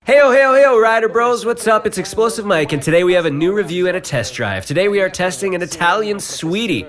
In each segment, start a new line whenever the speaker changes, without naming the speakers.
Heyo, Rider Bros, what's up? It's Explosive Mike, and today we have a new review and a test drive. Today we are testing an Italian sweetie.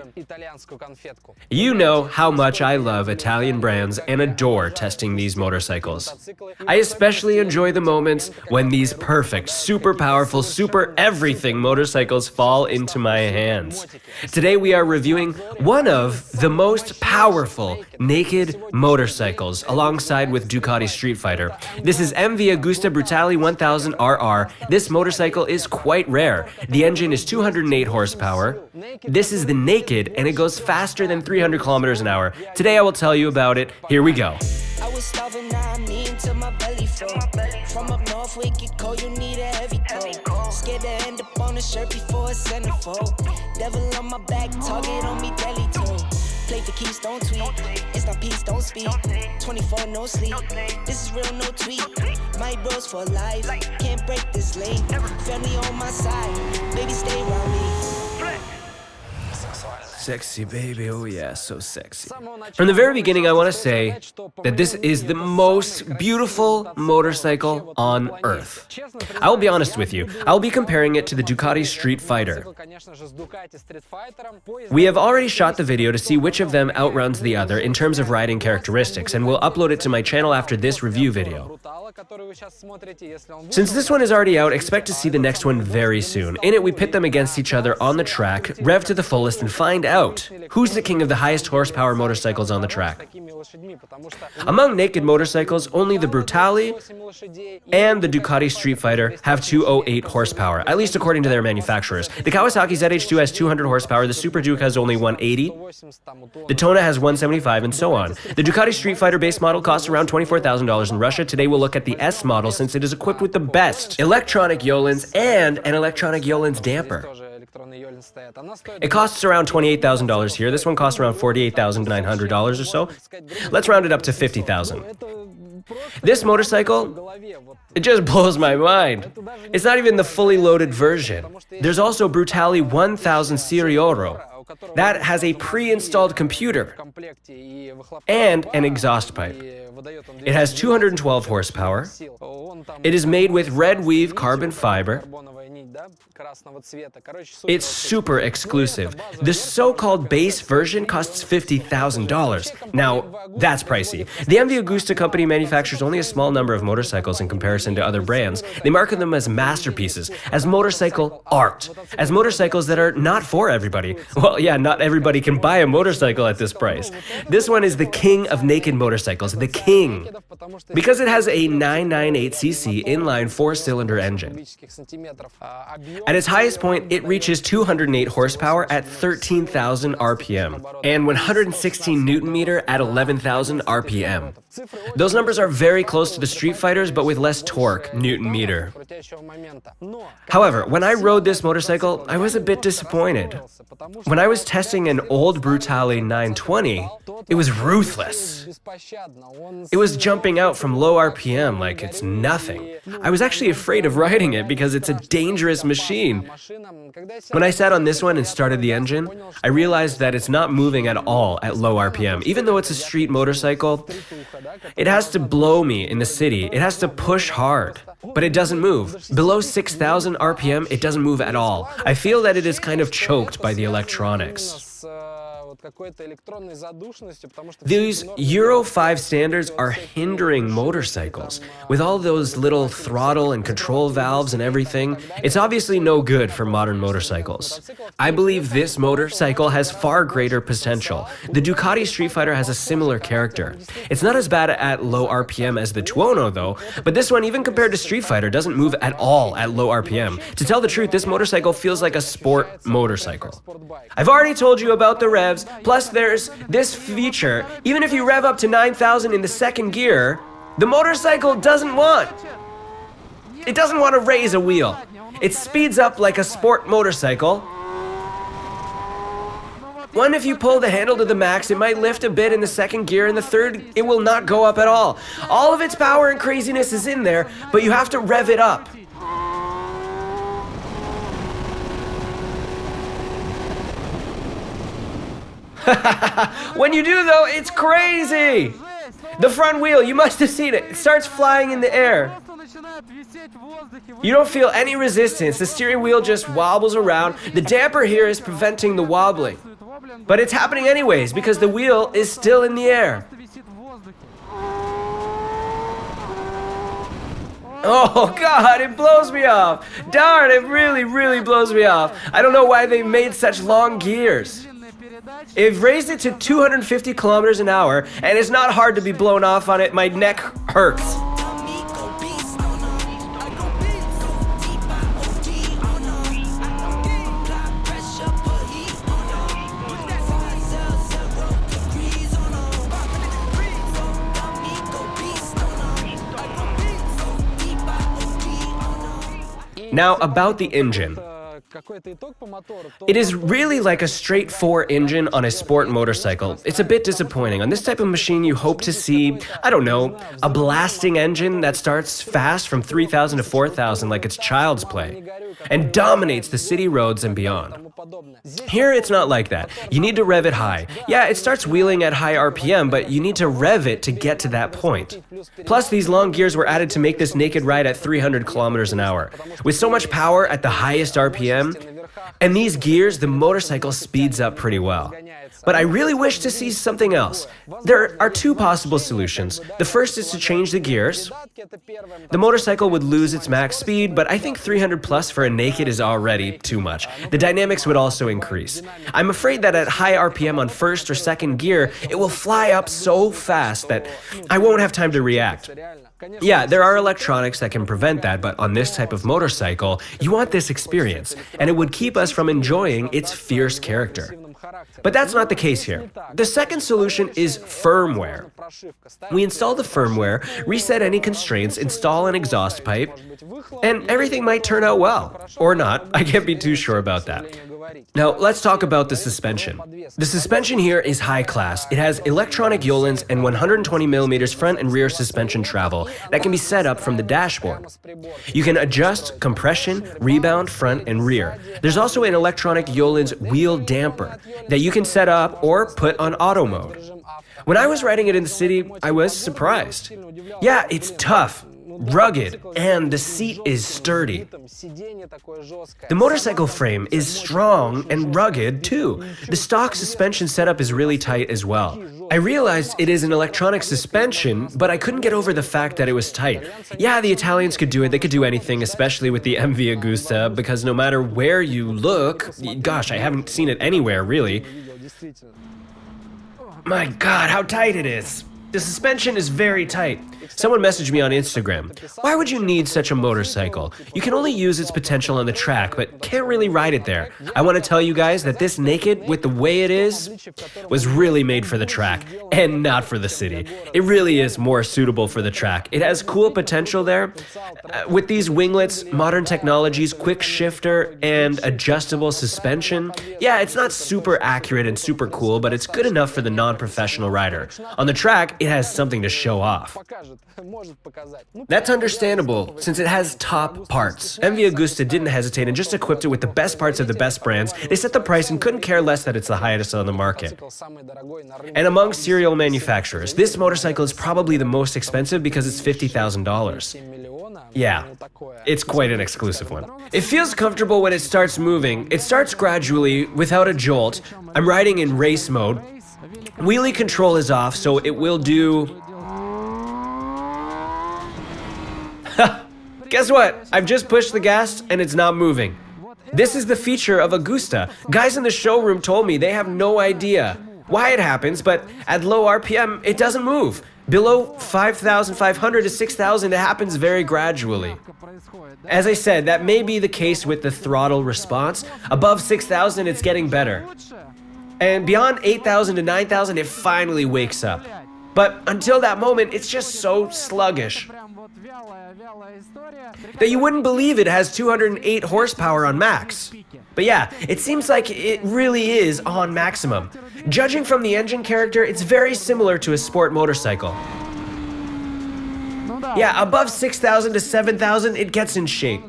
You know how much I love Italian brands and adore testing these motorcycles. I especially enjoy the moments when these perfect, super powerful, super everything motorcycles fall into my hands. Today we are reviewing one of the most powerful naked motorcycles alongside with Ducati Street Fighter. This is MV Agusta Brutale 1000RR. This motorcycle is quite rare. The engine is 208 horsepower. This is the naked, and it goes faster than 300 kilometers an hour. Today I will tell you about it. Here we go. I was starving, now I'm eating till my belly full. From up north, we get cold, you need a heavy coat. Scared to end up on a shirt before a centerfold. Devil on my back, target on me, belly toe. Play for keeps, don't tweet. It's not peace, don't speak. 24, no sleep. This is real, no tweet. My bros for life, can't break this lane. Family on my side, baby stay around me. Sexy baby, oh yeah, so sexy. From the very beginning, I want to say that this is the most beautiful motorcycle on earth. I will be honest with you, I will be comparing it to the Ducati Street Fighter. We have already shot the video to see which of them outruns the other in terms of riding characteristics, and we'll upload it to my channel after this review video. Since this one is already out, expect to see the next one very soon. In it, we pit them against each other on the track, rev to the fullest, and find out who's the king of the highest horsepower motorcycles on the track. Among naked motorcycles, only the Brutale and the Ducati Street Fighter have 208 horsepower, at least according to their manufacturers. The Kawasaki ZH2 has 200 horsepower, the Super Duke has only 180, the Tona has 175, and so on. The Ducati Street Fighter base model costs around $24,000 in Russia. Today we'll look at the S model since it is equipped with the best electronic Yolens and an electronic Yolens damper. It costs around $28,000 here. This one costs around $48,900 or so. Let's round it up to $50,000. This motorcycle, it just blows my mind. It's not even the fully loaded version. There's also Brutale 1000 Serie Oro. That has a pre-installed computer and an exhaust pipe. It has 212 horsepower. It is made with red weave carbon fiber. It's super exclusive. The so-called base version costs $50,000. Now, that's pricey. The MV Agusta company manufactures only a small number of motorcycles in comparison to other brands. They market them as masterpieces, as motorcycle art, as motorcycles that are not for everybody. Well, yeah, not everybody can buy a motorcycle at this price. This one is the king of naked motorcycles, the king, because it has a 998cc inline 4-cylinder engine. At its highest point, it reaches 208 horsepower at 13,000 RPM and 116 Newton meter at 11,000 RPM. Those numbers are very close to the Street Fighters, but with less torque, Newton meter. However, when I rode this motorcycle, I was a bit disappointed. When I was testing an old Brutale 920, it was ruthless. It was jumping out from low RPM like it's nothing. I was actually afraid of riding it because it's a dangerous machine. When I sat on this one and started the engine, I realized that it's not moving at all at low RPM. Even though it's a street motorcycle, it has to blow me in the city. It has to push hard, but it doesn't move. Below 6,000 RPM, it doesn't move at all. I feel that it is kind of choked by the electronics. These Euro 5 standards are hindering motorcycles. With all those little throttle and control valves and everything, it's obviously no good for modern motorcycles. I believe this motorcycle has far greater potential. The Ducati Street Fighter has a similar character. It's not as bad at low RPM as the Tuono though, but this one, even compared to Street Fighter, doesn't move at all at low RPM. To tell the truth, this motorcycle feels like a sport motorcycle. I've already told you about the revs. Plus, there's this feature. Even if you rev up to 9,000 in the second gear, the motorcycle doesn't want to raise a wheel. It speeds up like a sport motorcycle. One, if you pull the handle to the max, it might lift a bit in the second gear. In the third, it will not go up at all. All of its power and craziness is in there, but you have to rev it up. When you do though, it's crazy! The front wheel, you must have seen it. It starts flying in the air. You don't feel any resistance, the steering wheel just wobbles around. The damper here is preventing the wobbling. But it's happening anyways because the wheel is still in the air. Oh god, it blows me off. Darn, it really blows me off. I don't know why they made such long gears. They've raised it to 250 kilometers an hour, and it's not hard to be blown off on it. My neck hurts. Now, about the engine. It is really like a straight 4 engine on a sport motorcycle. It's a bit disappointing. On this type of machine, you hope to see, I don't know, a blasting engine that starts fast from 3,000 to 4,000 like it's child's play, and dominates the city roads and beyond. Here, it's not like that. You need to rev it high. Yeah, it starts wheeling at high RPM, but you need to rev it to get to that point. Plus, these long gears were added to make this naked ride at 300 kilometers an hour. With so much power at the highest RPM, and these gears, the motorcycle speeds up pretty well. But I really wish to see something else. There are 2 possible solutions. The first is to change the gears. The motorcycle would lose its max speed, but I think 300 plus for a naked is already too much. The dynamics would also increase. I'm afraid that at high RPM on first or second gear, it will fly up so fast that I won't have time to react. Yeah, there are electronics that can prevent that, but on this type of motorcycle, you want this experience, and it would keep us from enjoying its fierce character. But that's not the case here. The second solution is firmware. We install the firmware, reset any constraints, install an exhaust pipe, and everything might turn out well. Or not, I can't be too sure about that. Now, let's talk about the suspension. The suspension here is high class. It has electronic Yolans and 120mm front and rear suspension travel that can be set up from the dashboard. You can adjust compression, rebound, front, and rear. There's also an electronic Yolans wheel damper that you can set up or put on auto mode. When I was riding it in the city, I was surprised. Yeah, it's tough, rugged, and the seat is sturdy. The motorcycle frame is strong and rugged too. The stock suspension setup is really tight as well. I realized it is an electronic suspension, but I couldn't get over the fact that it was tight. Yeah, the Italians could do it, they could do anything, especially with the MV Agusta, because no matter where you look, gosh, I haven't seen it anywhere really. My god, how tight it is! The suspension is very tight. Someone messaged me on Instagram. Why would you need such a motorcycle? You can only use its potential on the track, but can't really ride it there. I want to tell you guys that this naked, with the way it is, was really made for the track, and not for the city. It really is more suitable for the track. It has cool potential there. With these winglets, modern technologies, quick shifter, and adjustable suspension, yeah, it's not super accurate and super cool, but it's good enough for the non-professional rider. On the track, it has something to show off. That's understandable, since it has top parts. MV Agusta didn't hesitate and just equipped it with the best parts of the best brands. They set the price and couldn't care less that it's the highest on the market. And among serial manufacturers, this motorcycle is probably the most expensive because it's $50,000. Yeah, it's quite an exclusive one. It feels comfortable when it starts moving. It starts gradually, without a jolt. I'm riding in race mode. Wheelie control is off, so it will do... Guess what? I've just pushed the gas and it's not moving. This is the feature of Agusta. Guys in the showroom told me they have no idea why it happens, but at low RPM, it doesn't move. Below 5,500 to 6,000, it happens very gradually. As I said, that may be the case with the throttle response. Above 6,000, it's getting better. And beyond 8,000 to 9,000, it finally wakes up. But until that moment, it's just so sluggish that you wouldn't believe it has 208 horsepower on max. But yeah, it seems like it really is on maximum. Judging from the engine character, it's very similar to a sport motorcycle. Yeah, above 6,000 to 7,000, it gets in shape.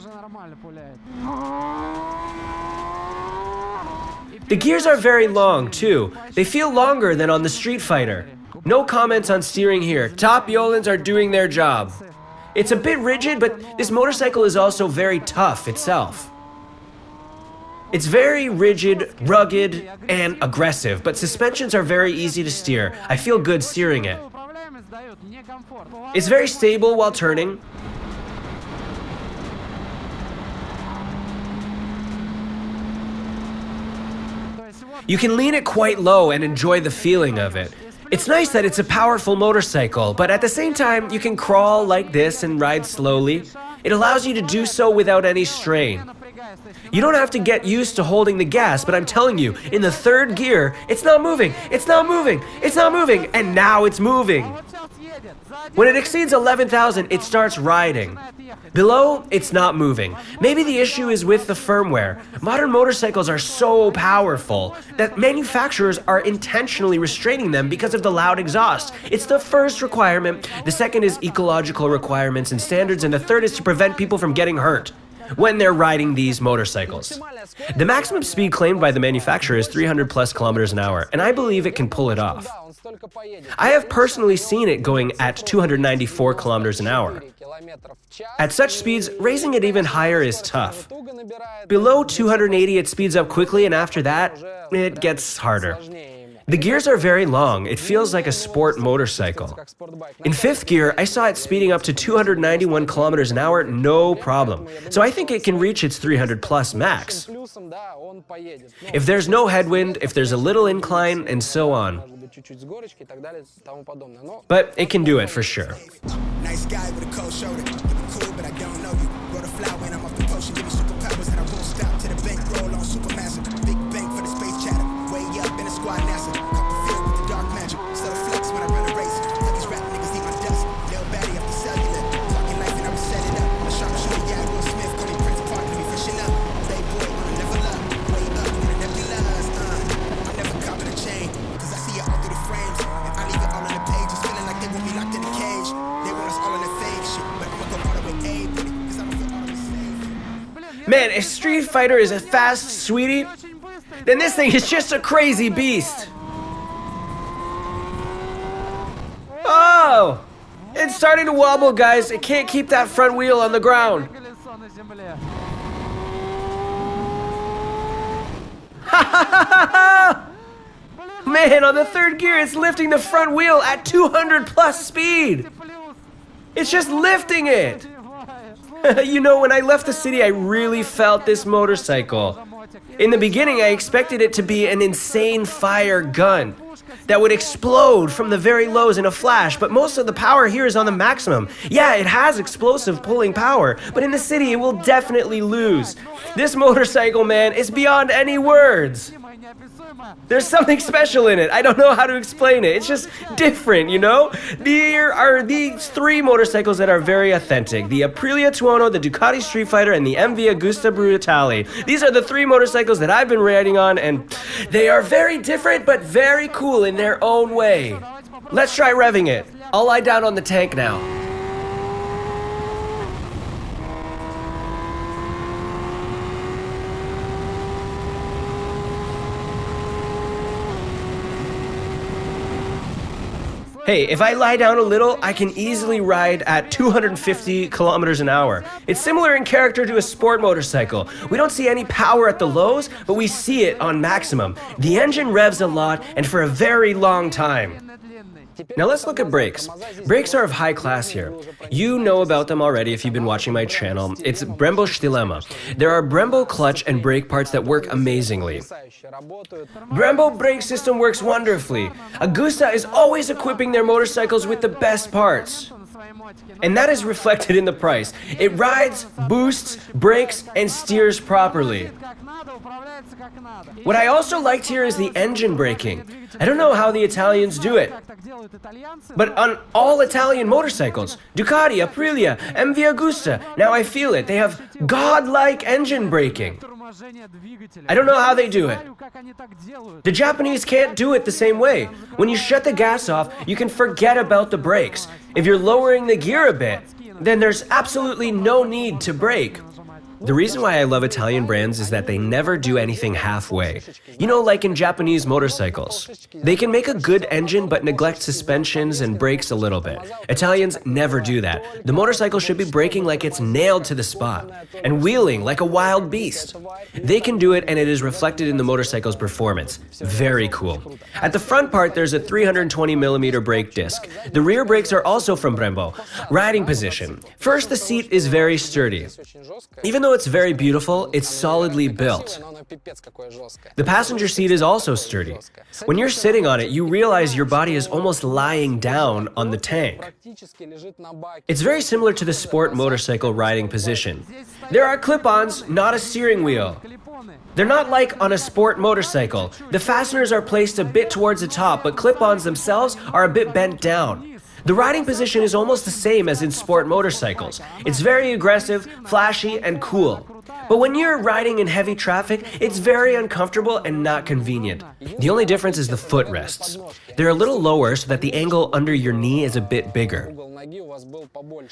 The gears are very long, too. They feel longer than on the Street Fighter. No comments on steering here. Top Yolans are doing their job. It's a bit rigid, but this motorcycle is also very tough itself. It's very rigid, rugged, and aggressive, but suspensions are very easy to steer. I feel good steering it. It's very stable while turning. You can lean it quite low and enjoy the feeling of it. It's nice that it's a powerful motorcycle, but at the same time, you can crawl like this and ride slowly. It allows you to do so without any strain. You don't have to get used to holding the gas, but I'm telling you, in the third gear, it's not moving, it's not moving, it's not moving, and now it's moving. When it exceeds 11,000, it starts riding. Below, it's not moving. Maybe the issue is with the firmware. Modern motorcycles are so powerful that manufacturers are intentionally restraining them because of the loud exhaust. It's the first requirement. The second is ecological requirements and standards, and the third is to prevent people from getting hurt when they're riding these motorcycles. The maximum speed claimed by the manufacturer is 300 plus kilometers an hour, and I believe it can pull it off. I have personally seen it going at 294 kilometers an hour. At such speeds, raising it even higher is tough. Below 280, it speeds up quickly, and after that, it gets harder. The gears are very long. It feels like a sport motorcycle. In fifth gear, I saw it speeding up to 291 kilometers an hour, no problem. So I think it can reach its 300 plus max. If there's no headwind, if there's a little incline, and so on. But it can do it for sure.
Nice guy with a cold shoulder. Cool, but I don't know you. Brought a flower and I'm off the potion. Give me superpowers and I won't stop to the bankroll on Supermassive. Big bank for the space chatter. Way up in the squad NASA. Cup of field with the dark magic. Still flex when I run a race. Tell these rap niggas eat my dust. Little baddie up the cellular. Talking life and I was setting up. I'm a sharpshooter, yeah, Will Smith. Call me Prince Park, let me fishing up. Playboy on a level up. Way up in the nebulas. I'm never copping a chain. Cause I see it all through the frames. And I leave it all on the pages. Feeling like they want me locked in a cage. They want us all in the fake shit. But I'ma go all the way A with it. Cause I don't feel all the same.
Man, if Street Fighter is a fast sweetie, then this thing is just a crazy beast. Oh! It's starting to wobble, guys. It can't keep that front wheel on the ground. Man, on the third gear, it's lifting the front wheel at 200 plus speed. It's just lifting it. You know, when I left the city, I really felt this motorcycle. In the beginning, I expected it to be an insane fire gun that would explode from the very lows in a flash, but most of the power here is on the maximum. Yeah, it has explosive pulling power, but in the city, it will definitely lose. This motorcycle, man, is beyond any words. There's something special in it. I don't know how to explain it. It's just different, you know? There are these three motorcycles that are very authentic. The Aprilia Tuono, the Ducati Street Fighter, and the MV Agusta Brutale. These are the three motorcycles that I've been riding on, and they are very different, but very cool in their own way. Let's try revving it. I'll lie down on the tank now. Hey, if I lie down a little, I can easily ride at 250 kilometers an hour. It's similar in character to a sport motorcycle. We don't see any power at the lows, but we see it on maximum. The engine revs a lot and for a very long time. Now let's look at brakes. Brakes are of high class here. You know about them already if you've been watching my channel. It's Brembo Stilema. There are Brembo clutch and brake parts that work amazingly. Brembo brake system works wonderfully. Agusta is always equipping their motorcycles with the best parts. And that is reflected in the price. It rides, boosts, brakes, and steers properly. What I also liked here is the engine braking. I don't know how the Italians do it, but on all Italian motorcycles, Ducati, Aprilia, MV Agusta, now I feel it. They have godlike engine braking. I don't know how they do it. The Japanese can't do it the same way. When you shut the gas off, you can forget about the brakes. If you're lowering the gear a bit, then there's absolutely no need to brake. The reason why I love Italian brands is that they never do anything halfway. You know, like in Japanese motorcycles. They can make a good engine but neglect suspensions and brakes a little bit. Italians never do that. The motorcycle should be braking like it's nailed to the spot, and wheeling like a wild beast. They can do it, and it is reflected in the motorcycle's performance. Very cool. At the front part, there's a 320mm brake disc. The rear brakes are also from Brembo. Riding position. First, the seat is very sturdy. Even though it's very beautiful, it's solidly built. The passenger seat is also sturdy. When you're sitting on it, you realize your body is almost lying down on the tank. It's very similar to the sport motorcycle riding position. There are clip-ons, not a steering wheel. They're not like on a sport motorcycle. The fasteners are placed a bit towards the top, but clip-ons themselves are a bit bent down. The riding position is almost the same as in sport motorcycles. It's very aggressive, flashy, and cool. But when you're riding in heavy traffic, it's very uncomfortable and not convenient. The only difference is the footrests. They're a little lower so that the angle under your knee is a bit bigger.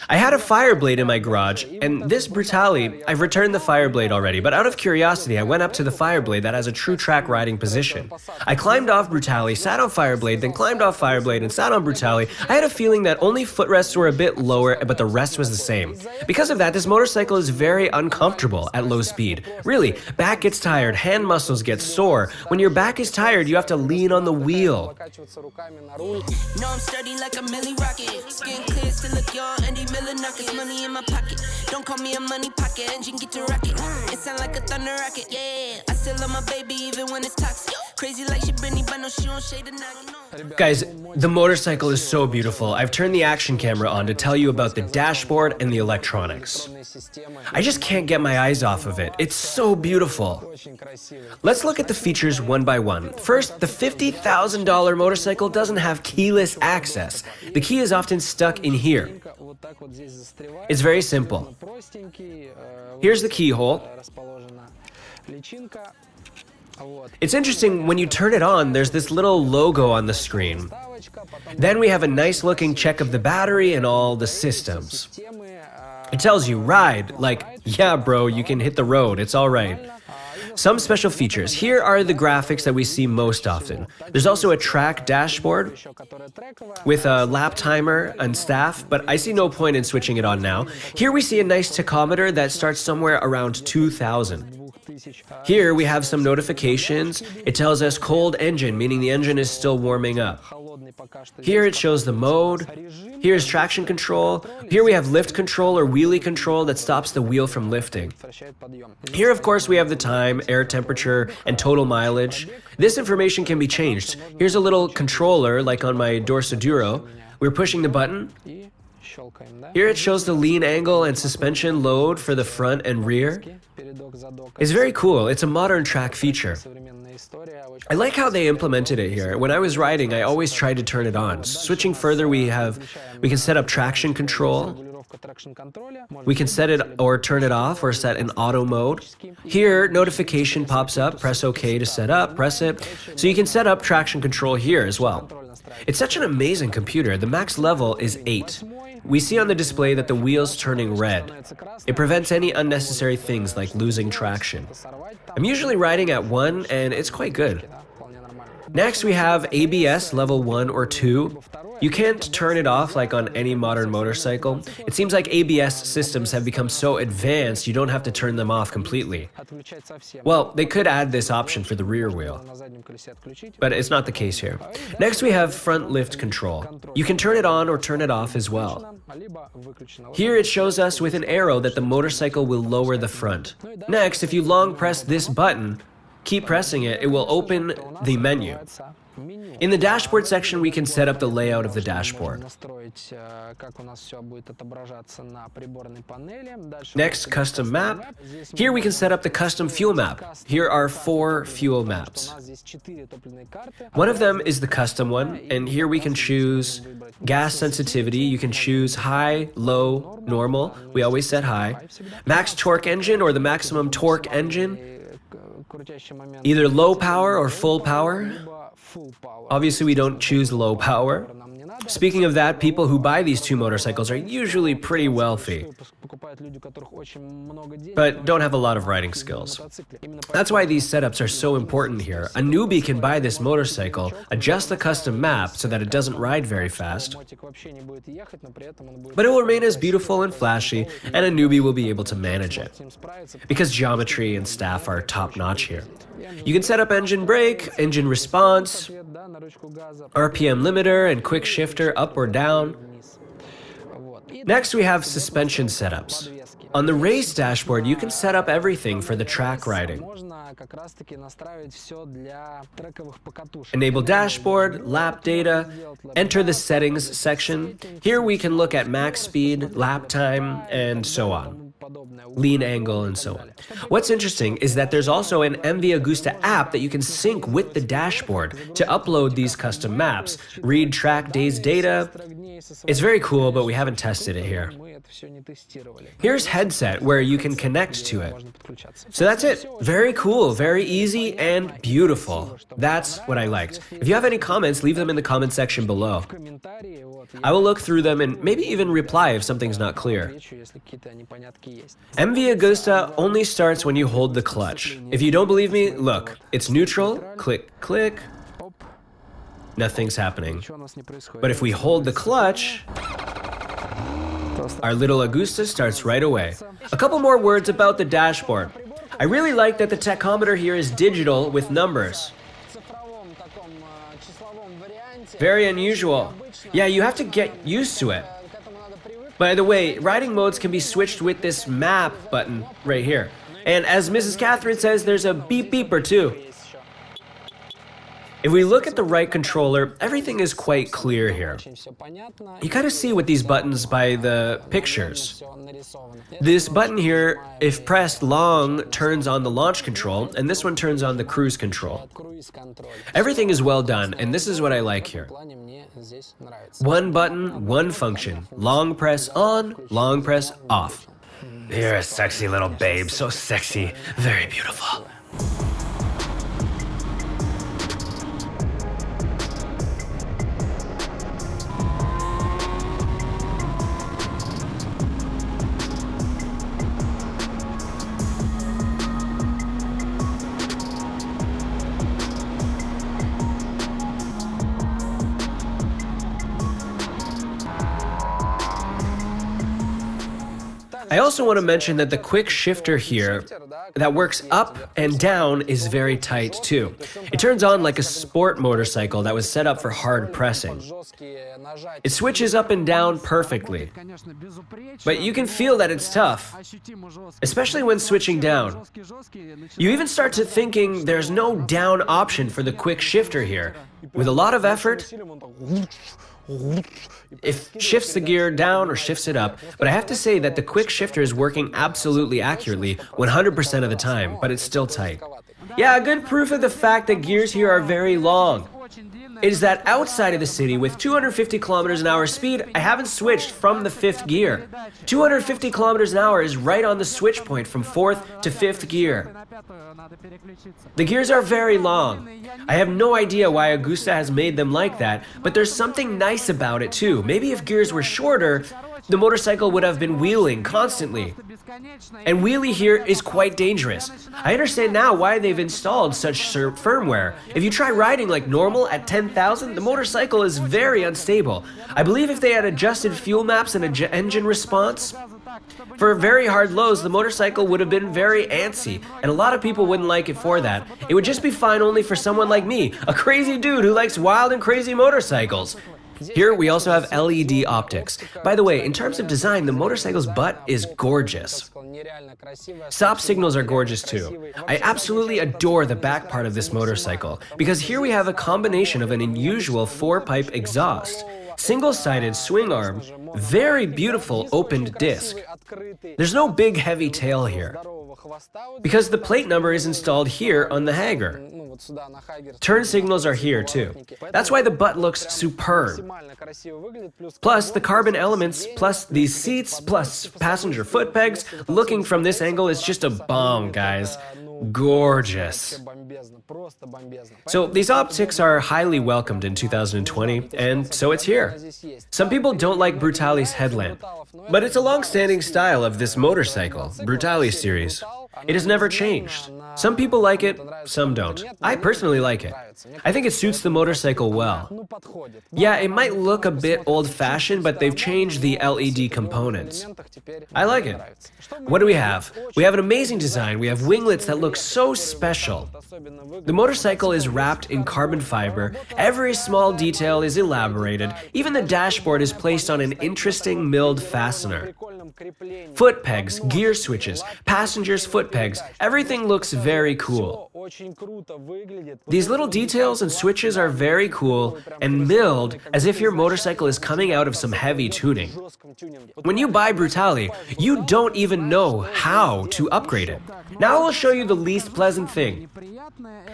I had a Fireblade in my garage, and this Brutale, I've returned the Fireblade already, but out of curiosity, I went up to the Fireblade that has a true track riding position. I climbed off Brutale, sat on Fireblade, then climbed off Fireblade and sat on Brutale. I had a feeling that only footrests were a bit lower, but the rest was the same. Because of that, this motorcycle is very uncomfortable at low speed. Really, back gets tired, hand muscles get sore. When your back is tired, you have to lean on the wheel.
No, I'm sturdy like a milli rocket. Skin clear, still look young. Andy Miller knockers, money in my pocket. Don't call me a money pocket, engine get to rocket. It sound like a thunder rocket, yeah. I still love my baby even when it's toxic. Crazy like she Britney, but no, she don't shade the knock.
Guys, the motorcycle is so beautiful. I've turned the action camera on to tell you about the dashboard and the electronics. I just can't get my eyes off of it. It's so beautiful. Let's look at the features one by one. First, the $50,000 motorcycle doesn't have keyless access. The key is often stuck in here. It's very simple. Here's the keyhole. It's interesting, when you turn it on, there's this little logo on the screen. Then we have a nice looking check of the battery and all the systems. It tells you ride, like, yeah bro, you can hit the road, it's alright. Some special features. Here are the graphics that we see most often. There's also a track dashboard with a lap timer and staff, but I see no point in switching it on now. Here we see a nice tachometer that starts somewhere around 2,000. Here we have some notifications. It tells us cold engine, meaning the engine is still warming up. Here it shows the mode. Here's traction control. Here we have lift control or wheelie control that stops the wheel from lifting. Here, of course, we have the time, air temperature, and total mileage. This information can be changed. Here's a little controller, like on my Dorsoduro. We're pushing the button. Here it shows the lean angle and suspension load for the front and rear. It's very cool. It's a modern track feature. I like how they implemented it here. When I was riding, I always tried to turn it on. Switching further, we can set up traction control. We can set it or turn it off or set in auto mode. Here, notification pops up, press OK to set up, press it. So you can set up traction control here as well. It's such an amazing computer. The max level is 8. We see on the display that the wheel's turning red. It prevents any unnecessary things like losing traction. I'm usually riding at 1 and it's quite good. Next we have ABS level 1 or 2. You can't turn it off like on any modern motorcycle. It seems like ABS systems have become so advanced you don't have to turn them off completely. Well, they could add this option for the rear wheel, but it's not the case here. Next we have front lift control. You can turn it on or turn it off as well. Here it shows us with an arrow that the motorcycle will lower the front. Next, if you long press this button, keep pressing it, it will open the menu. In the dashboard section, we can set up the layout of the dashboard. Next, custom map. Here we can set up the custom fuel map. Here are 4 fuel maps. One of them is the custom one, and here we can choose gas sensitivity. You can choose high, low, normal. We always set high. Max torque engine or the maximum torque engine. Either low power or full power. Obviously, we don't choose low power. Speaking of that, people who buy these two motorcycles are usually pretty wealthy, but don't have a lot of riding skills. That's why these setups are so important here. A newbie can buy this motorcycle, adjust the custom map so that it doesn't ride very fast, but it will remain as beautiful and flashy, and a newbie will be able to manage it, because geometry and staff are top-notch here. You can set up engine brake, engine response, RPM limiter, and quick shifter up or down. Next, we have suspension setups. On the race dashboard, you can set up everything for the track riding. Enable dashboard, lap data, enter the settings section. Here we can look at max speed, lap time, and so on. Lean angle, and so on. What's interesting is that there's also an MV Agusta app that you can sync with the dashboard to upload these custom maps, read track days data. It's very cool, but we haven't tested it here. Here's headset, where you can connect to it. So that's it. Very cool, very easy, and beautiful. That's what I liked. If you have any comments, leave them in the comment section below. I will look through them and maybe even reply if something's not clear. MV Agusta only starts when you hold the clutch. If you don't believe me, look. It's neutral, click, click. Nothing's happening. But if we hold the clutch, our little Agusta starts right away. A couple more words about the dashboard. I really like that the tachometer here is digital with numbers. Very unusual. Yeah, you have to get used to it. By the way, riding modes can be switched with this map button right here. And as Mrs. Catherine says, there's a beep beeper too. If we look at the right controller, everything is quite clear here. You kind of see with these buttons by the pictures. This button here, if pressed long, turns on the launch control, and this one turns on the cruise control. Everything is well done, and this is what I like here. One button, one function. Long press on, long press off. You're a sexy little babe, so sexy, very beautiful. I also want to mention that the quick shifter here that works up and down is very tight too. It turns on like a sport motorcycle that was set up for hard pressing. It switches up and down perfectly. But you can feel that it's tough, especially when switching down. You even start to thinking there's no down option for the quick shifter here. With a lot of effort, it shifts the gear down or shifts it up, but I have to say that the quick shifter is working absolutely accurately 100% of the time, but it's still tight. Yeah, a good proof of the fact that gears here are very long is that outside of the city with 250 kilometers an hour speed, I haven't switched from the 5th gear. 250 kilometers an hour is right on the switch point from 4th to 5th gear. The gears are very long. I have no idea why Agusta has made them like that, but there's something nice about it too. Maybe if gears were shorter, the motorcycle would have been wheeling constantly. And wheelie here is quite dangerous. I understand now why they've installed such firmware. If you try riding like normal at 10,000, the motorcycle is very unstable. I believe if they had adjusted fuel maps and engine response, for very hard lows, the motorcycle would have been very antsy, and a lot of people wouldn't like it for that. It would just be fine only for someone like me, a crazy dude who likes wild and crazy motorcycles. Here we also have LED optics. By the way, in terms of design, the motorcycle's butt is gorgeous. Stop signals are gorgeous too. I absolutely adore the back part of this motorcycle, because here we have a combination of an unusual 4-pipe exhaust, single-sided swing arm, very beautiful opened disc. There's no big heavy tail here, because the plate number is installed here on the hanger. Turn signals are here too. That's why the butt looks superb. Plus the carbon elements, plus these seats, plus passenger foot pegs, looking from this angle is just a bomb, guys. gorgeous. So these optics are highly welcomed in 2020, and so it's here. Some people don't like Brutale's headlamp, but it's a long-standing style of this motorcycle, Brutale series. It has never changed. Some people like it, some don't. I personally like it. I think it suits the motorcycle well. Yeah, it might look a bit old-fashioned, but they've changed the LED components. I like it. What do we have? We have an amazing design. We have winglets that look so special. The motorcycle is wrapped in carbon fiber. Every small detail is elaborated. Even the dashboard is placed on an interesting milled fastener. Foot pegs, gear switches, passengers' foot pegs, everything looks very cool. These little details and switches are very cool and milled as if your motorcycle is coming out of some heavy tuning. When you buy Brutale, you don't even know how to upgrade it. Now I will show you the least pleasant thing,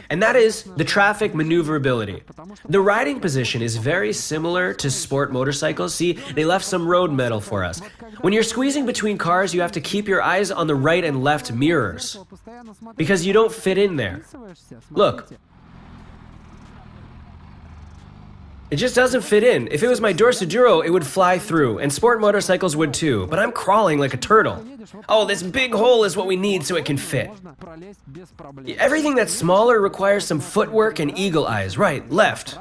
and that is the traffic maneuverability. The riding position is very similar to sport motorcycles. See, they left some road metal for us. When you're squeezing between cars, you have to keep your eyes on the right and left mirrors, because you don't fit in there. Look. It just doesn't fit in. If it was my Dorsoduro, it would fly through, and sport motorcycles would too, but I'm crawling like a turtle. Oh, this big hole is what we need so it can fit. Everything that's smaller requires some footwork and eagle eyes, right, left,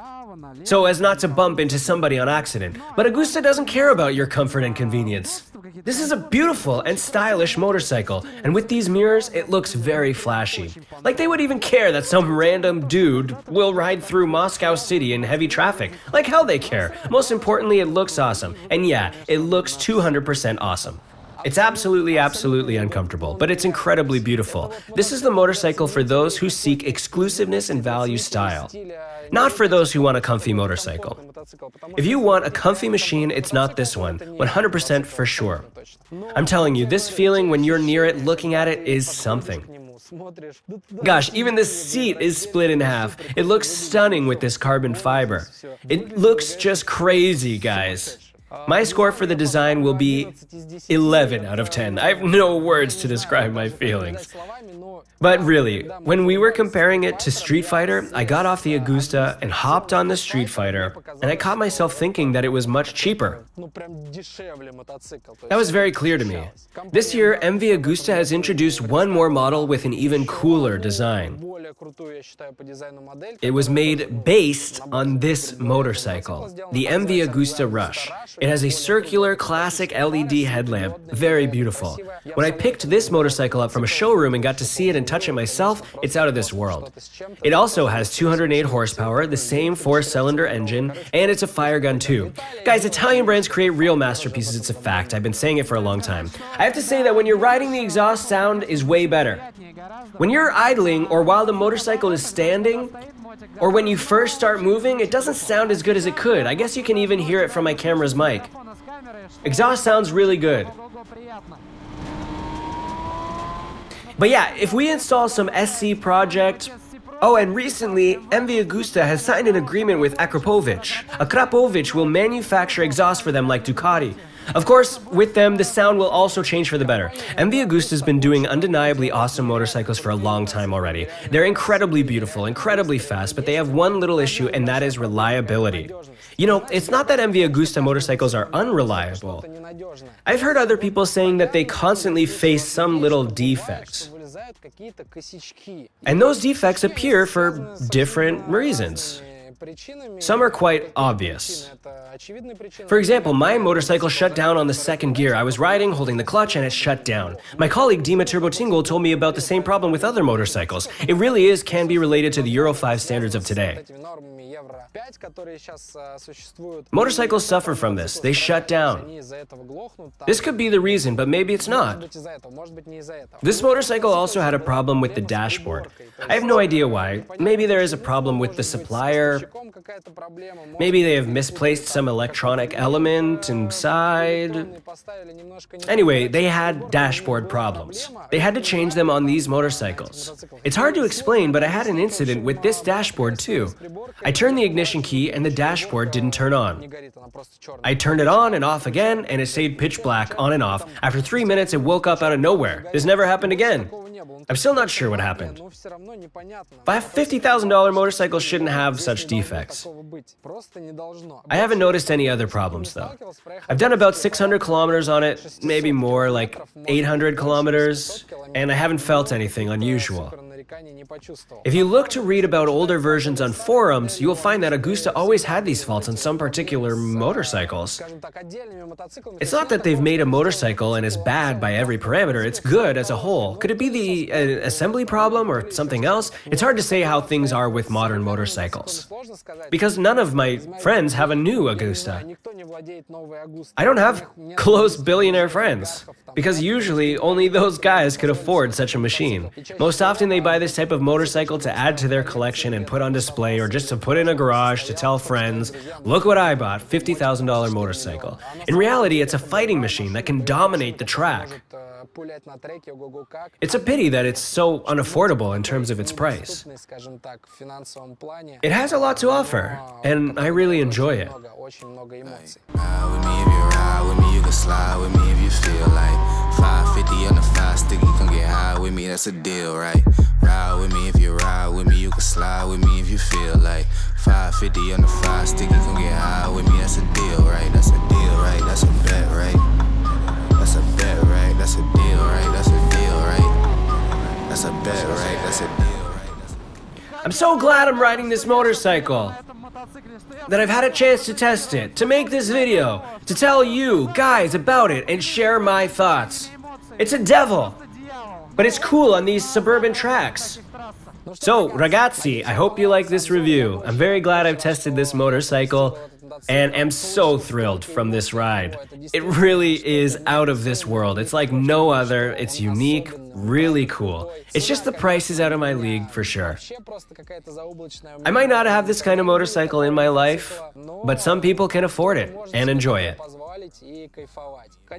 so as not to bump into somebody on accident. But Agusta doesn't care about your comfort and convenience. This is a beautiful and stylish motorcycle, and with these mirrors, it looks very flashy. Like they would even care that some random dude will ride through Moscow City in heavy traffic. Like hell they care. Most importantly, it looks awesome. And yeah, it looks 200% awesome. It's absolutely uncomfortable, but it's incredibly beautiful. This is the motorcycle for those who seek exclusiveness and value style. Not for those who want a comfy motorcycle. If you want a comfy machine, it's not this one, 100% for sure. I'm telling you, this feeling when you're near it looking at it is something. Gosh, even this seat is split in half. It looks stunning with this carbon fiber. It looks just crazy, guys. My score for the design will be 11 out of 10. I have no words to describe my feelings. But really, when we were comparing it to Street Fighter, I got off the Agusta and hopped on the Street Fighter, and I caught myself thinking that it was much cheaper. That was very clear to me. This year, MV Agusta has introduced one more model with an even cooler design. It was made based on this motorcycle, the MV Agusta Rush. It has a circular classic LED headlamp, very beautiful. When I picked this motorcycle up from a showroom and got to see it and touch it myself, it's out of this world. It also has 208 horsepower, the same 4-cylinder engine, and it's a fire gun too. Guys, Italian brands create real masterpieces, it's a fact. I've been saying it for a long time. I have to say that when you're riding, the exhaust sound is way better. When you're idling or while the motorcycle is standing, or when you first start moving, it doesn't sound as good as it could. I guess you can even hear it from my camera's mic. Exhaust sounds really good. But yeah, if we install some SC Project... Oh, and recently, MV Agusta has signed an agreement with Akrapovic. Akrapovic will manufacture exhaust for them like Ducati. Of course, with them, the sound will also change for the better. MV Agusta has been doing undeniably awesome motorcycles for a long time already. They're incredibly beautiful, incredibly fast, but they have one little issue, and that is reliability. You know, it's not that MV Agusta motorcycles are unreliable. I've heard other people saying that they constantly face some little defects. And those defects appear for different reasons. Some are quite obvious. For example, my motorcycle shut down on the second gear. I was riding, holding the clutch, and it shut down. My colleague Dima Turbotingol told me about the same problem with other motorcycles. It really can be related to the Euro 5 standards of today. Motorcycles suffer from this. They shut down. This could be the reason, but maybe it's not. This motorcycle also had a problem with the dashboard. I have no idea why. Maybe there is a problem with the supplier. Maybe they have misplaced some electronic element inside. Anyway, they had dashboard problems. They had to change them on these motorcycles. It's hard to explain, but I had an incident with this dashboard too. I turned the ignition key and the dashboard didn't turn on. I turned it on and off again and it stayed pitch black on and off. After 3 minutes, it woke up out of nowhere. This never happened again. I'm still not sure what happened. But a $50,000 motorcycle shouldn't have such defects. I haven't noticed any other problems though. I've done about 600 kilometers on it, maybe more, like 800 kilometers, and I haven't felt anything unusual. If you look to read about older versions on forums, you will find that Agusta always had these faults on some particular motorcycles. It's not that they've made a motorcycle and is bad by every parameter, it's good as a whole. Could it be the assembly problem or something else? It's hard to say how things are with modern motorcycles, because none of my friends have a new Agusta. I don't have close billionaire friends, because usually only those guys could afford such a machine. Most often they buy this type of motorcycle to add to their collection and put on display, or just to put in a garage to tell friends, look what I bought, $50,000 motorcycle. In reality, it's a fighting machine that can dominate the track. It's a pity that it's so unaffordable in terms of its price. It has a lot to offer, and I really enjoy it.
Ride with me if you ride with me, you can slide with me if you feel like 550 on the 5 sticky, come get high with me, that's a deal, right? Ride with me if you ride with me, you can slide with me if you feel like 550 on the 5 sticky, come get high with me, that's a deal, right? That's a deal, right? That's a bet, right? That's a bet, right? That's a deal, right? That's a deal, right? That's a bet, right? That's a deal, right?
I'm so glad I'm riding this motorcycle, that I've had a chance to test it, to make this video, to tell you guys about it and share my thoughts. It's a devil, but it's cool on these suburban tracks. So, ragazzi, I hope you like this review. I'm very glad I've tested this motorcycle and am so thrilled from this ride. It really is out of this world. It's like no other. It's unique, really cool. It's just the price is out of my league for sure. I might not have this kind of motorcycle in my life, but some people can afford it and enjoy it.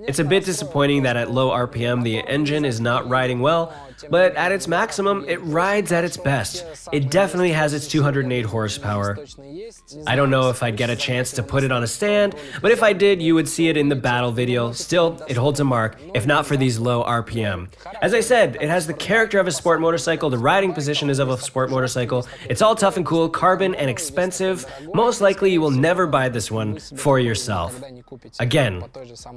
It's a bit disappointing that at low RPM the engine is not riding well, but at its maximum it rides at its best. It definitely has its 208 horsepower. I don't know if I'd get a chance to put it on a stand, but if I did, you would see it in the battle video. Still, it holds a mark, if not for these low RPM. As I said, it has the character of a sport motorcycle, the riding position is of a sport motorcycle, it's all tough and cool, carbon and expensive. Most likely you will never buy this one for yourself. Again,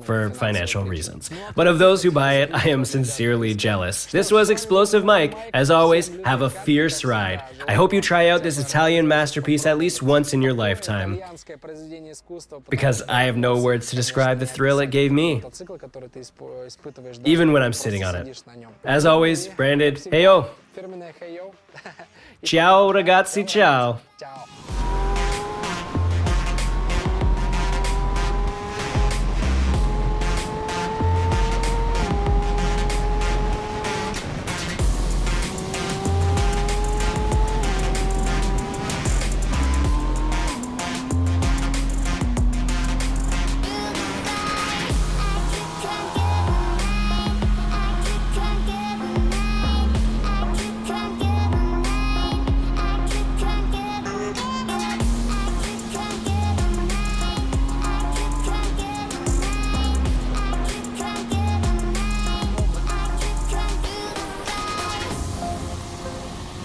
for financial reasons. But of those who buy it, I am sincerely jealous. This was Explosive Mike. As always, have a fierce ride. I hope you try out this Italian masterpiece at least once in your lifetime, because I have no words to describe the thrill it gave me, even when I'm sitting on it. As always, branded, hey yo! Ciao ragazzi, ciao!